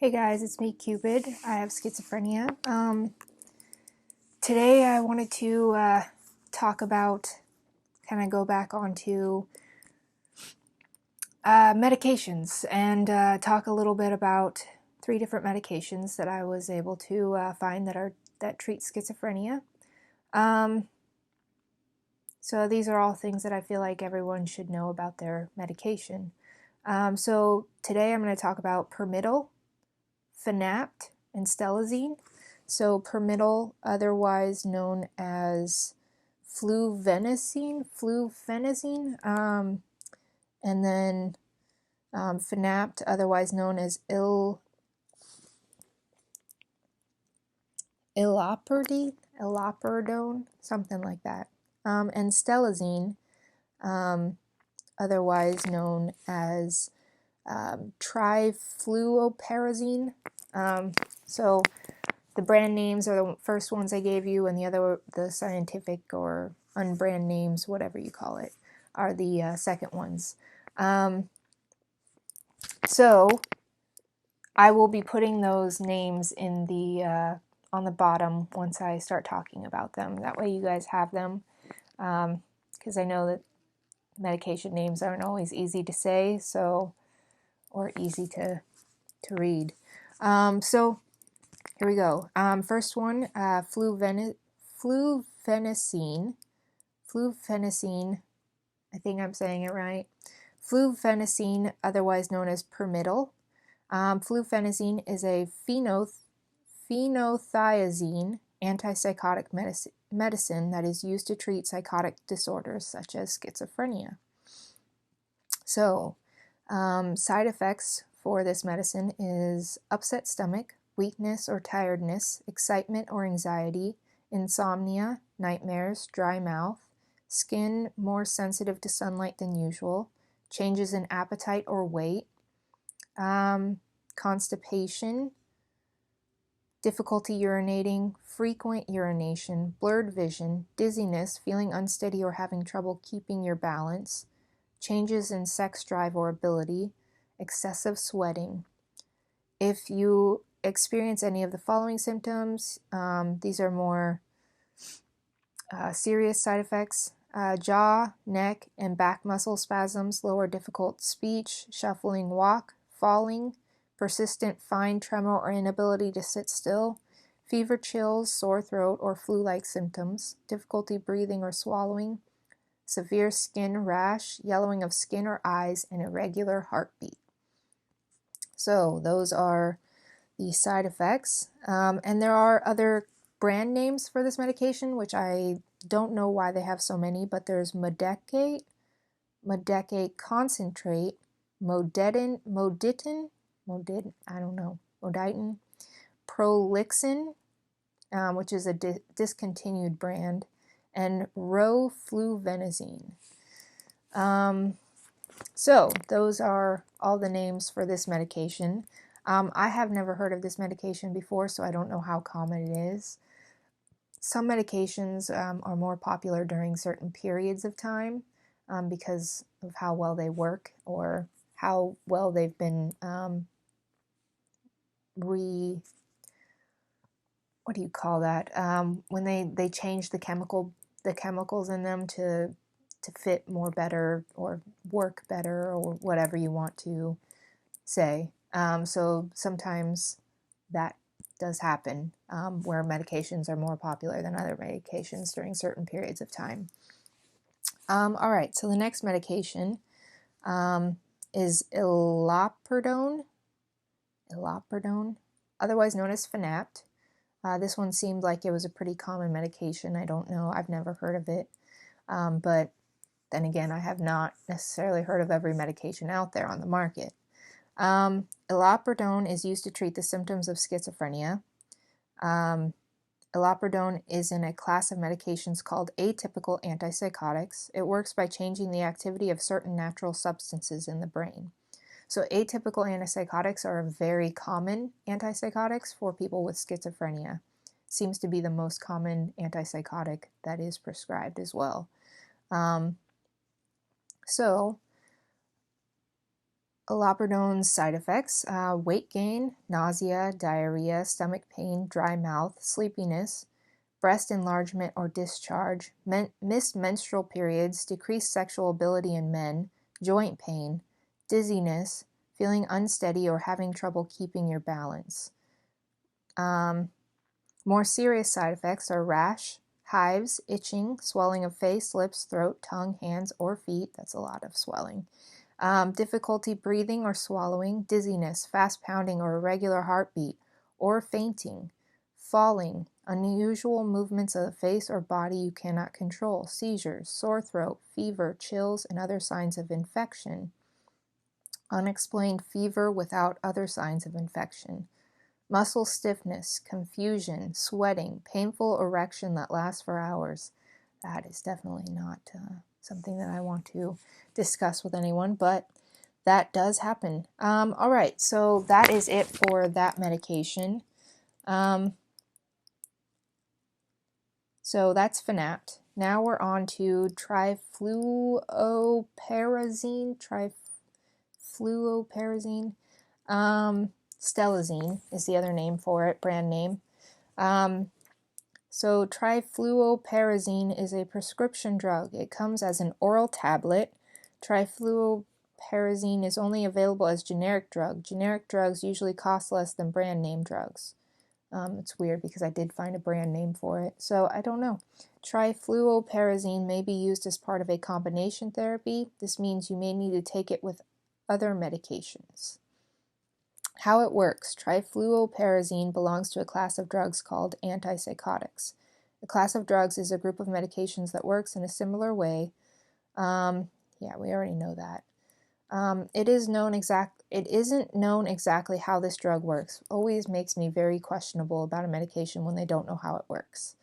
Hey guys, it's me, Cupid. I have schizophrenia. Today I wanted to talk about, kind of go back onto medications and talk a little bit about 3 different medications that I was able to find that treat schizophrenia. So these are all things that I feel like everyone should know about their medication. So today I'm going to talk about Permital, Fanapt, and Stelazine. So Permital, otherwise known as Fluphenazine, and then Fanapt, otherwise known as Alkaperdone, something like that. And Stelazine, otherwise known as Tryfluoxetine. So the brand names are the first ones I gave you, and the scientific or unbrand names, whatever you call it, are the second ones. So I will be putting those names in the on the bottom once I start talking about them. That way you guys have them, because I know that medication names aren't always easy to say, or easy to read. So here we go. First one, Fluphenazine. Fluphenazine, I think I'm saying it right. Fluphenazine, otherwise known as Permital. Fluphenazine is a phenothiazine antipsychotic medicine that is used to treat psychotic disorders such as schizophrenia. So, side effects for this medicine is upset stomach, weakness or tiredness, excitement or anxiety, insomnia, nightmares, dry mouth, skin more sensitive to sunlight than usual, changes in appetite or weight, constipation, difficulty urinating, frequent urination, blurred vision, dizziness, feeling unsteady or having trouble keeping your balance, changes in sex drive or ability, excessive sweating. If you experience any of the following symptoms, these are more serious side effects: jaw, neck, and back muscle spasms, lower difficult speech, shuffling walk, falling, persistent fine tremor or inability to sit still, fever, chills, sore throat or flu-like symptoms, difficulty breathing or swallowing, severe skin rash, yellowing of skin or eyes, and irregular heartbeat. So those are the side effects. And there are other brand names for this medication, which I don't know why they have so many, but there's Modecate Concentrate, Moditin, Prolixin, which is a discontinued brand, and Fluphenazine. So those are all the names for this medication. I have never heard of this medication before, so I don't know how common it is. Some medications are more popular during certain periods of time because of how well they work or how well they've been what do you call that? When they change the chemicals in them to fit more better or work better or whatever you want to say. So sometimes that does happen where medications are more popular than other medications during certain periods of time. All right, so the next medication is Alkaperdone, otherwise known as Fanapt. This one seemed like it was a pretty common medication. I don't know, I've never heard of it, but then again, I have not necessarily heard of every medication out there on the market. Alkaperdone is used to treat the symptoms of schizophrenia. Alkaperdone is in a class of medications called atypical antipsychotics. It works by changing the activity of certain natural substances in the brain. So atypical antipsychotics are very common antipsychotics for people with schizophrenia. Seems to be the most common antipsychotic that is prescribed as well. So Alaperdone's side effects: weight gain, nausea, diarrhea, stomach pain, dry mouth, sleepiness, breast enlargement or discharge, missed menstrual periods, decreased sexual ability in men, joint pain, dizziness, feeling unsteady or having trouble keeping your balance. More serious side effects are rash, hives, itching, swelling of face, lips, throat, tongue, hands, or feet. That's a lot of swelling. Difficulty breathing or swallowing, dizziness, fast pounding or irregular heartbeat, or fainting, falling, unusual movements of the face or body you cannot control, seizures, sore throat, fever, chills, and other signs of infection, unexplained fever without other signs of infection, muscle stiffness, confusion, sweating, painful erection that lasts for hours. That is definitely not something that I want to discuss with anyone, but that does happen. All right, so that is it for that medication. So that's Fanapt. Now we're on to Tryfluoxetine. Stelazine is the other name for it, brand name. So Tryfluoxetine is a prescription drug. It comes as an oral tablet. Tryfluoxetine is only available as generic drug. Generic drugs usually cost less than brand name drugs. It's weird because I did find a brand name for it, so I don't know. Tryfluoxetine may be used as part of a combination therapy. This means you may need to take it with other medications. How it works: Tryfluoxetine belongs to a class of drugs called antipsychotics. The class of drugs is a group of medications that works in a similar way. Yeah, we already know that. It isn't known exactly how this drug works. Always makes me very questionable about a medication when they don't know how it works.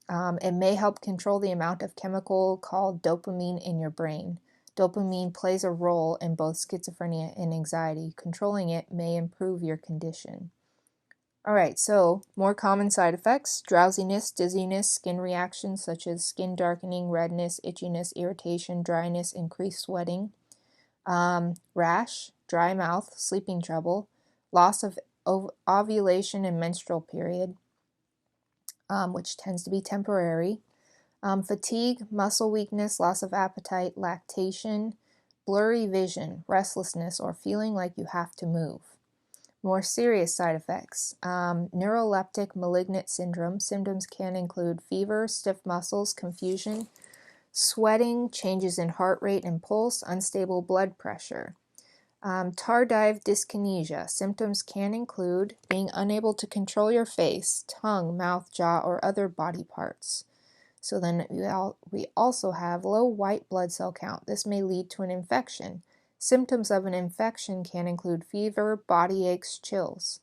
It may help control the amount of chemical called dopamine in your brain. Dopamine plays a role in both schizophrenia and anxiety. Controlling it may improve your condition. All right, so more common side effects: drowsiness, dizziness, skin reactions such as skin darkening, redness, itchiness, irritation, dryness, increased sweating, rash, dry mouth, sleeping trouble, loss of ovulation and menstrual period, which tends to be temporary, fatigue, muscle weakness, loss of appetite, lactation, blurry vision, restlessness, or feeling like you have to move. More serious side effects: neuroleptic malignant syndrome. Symptoms can include fever, stiff muscles, confusion, sweating, changes in heart rate and pulse, unstable blood pressure. Tardive dyskinesia. Symptoms can include being unable to control your face, tongue, mouth, jaw, or other body parts. So then we also have low white blood cell count. This may lead to an infection. Symptoms of an infection can include fever, body aches, chills.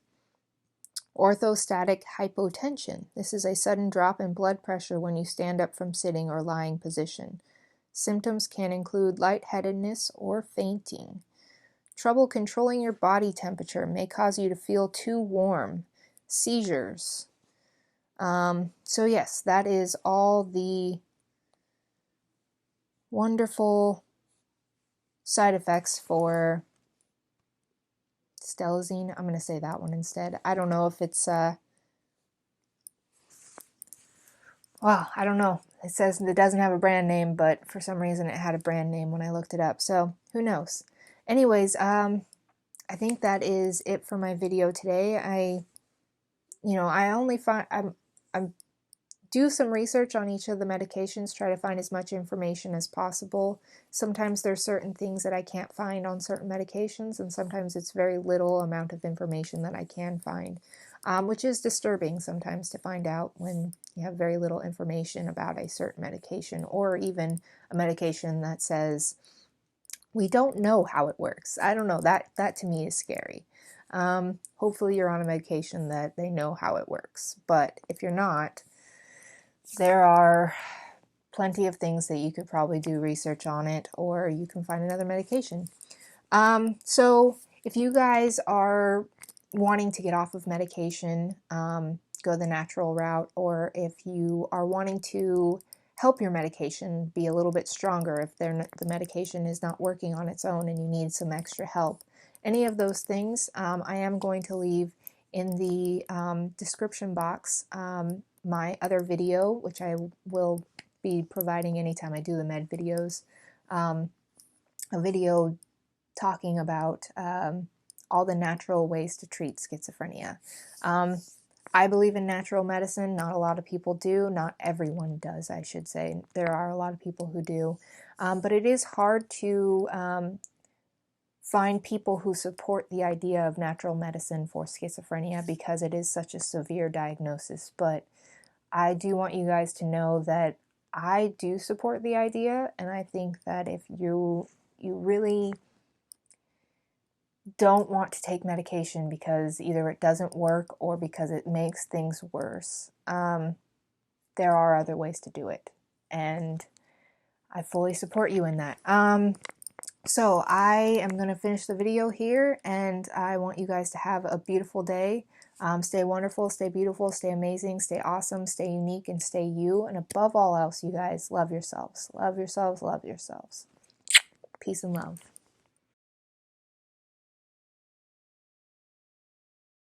Orthostatic hypotension. This is a sudden drop in blood pressure when you stand up from sitting or lying position. Symptoms can include lightheadedness or fainting. Trouble controlling your body temperature may cause you to feel too warm. Seizures. So yes, that is all the wonderful side effects for Stelazine. I'm going to say that one instead. I don't know if it's, I don't know. It says it doesn't have a brand name, but for some reason it had a brand name when I looked it up. So who knows? Anyways, I think that is it for my video today. I only find, I'm do some research on each of the medications, try to find as much information as possible. Sometimes there's certain things that I can't find on certain medications, and sometimes it's very little amount of information that I can find, which is disturbing sometimes to find out when you have very little information about a certain medication, or even a medication that says, we don't know how it works. I don't know, that to me is scary. Hopefully you're on a medication that they know how it works, but if you're not, there are plenty of things that you could probably do research on it, or you can find another medication. So if you guys are wanting to get off of medication, go the natural route, or if you are wanting to help your medication be a little bit stronger, if the medication is not working on its own and you need some extra help, any of those things, I am going to leave in the description box my other video, which I will be providing anytime I do the med videos, a video talking about all the natural ways to treat schizophrenia. I believe in natural medicine. Not a lot of people do. Not everyone does, I should say. There are a lot of people who do. But it is hard to find people who support the idea of natural medicine for schizophrenia because it is such a severe diagnosis. But I do want you guys to know that I do support the idea, and I think that if you really don't want to take medication because either it doesn't work or because it makes things worse, there are other ways to do it, and I fully support you in that. So I am going to finish the video here, and I want you guys to have a beautiful day. Stay wonderful, stay beautiful, stay amazing, stay awesome, stay unique, and stay you. And above all else, you guys, love yourselves. Love yourselves, love yourselves. Peace and love.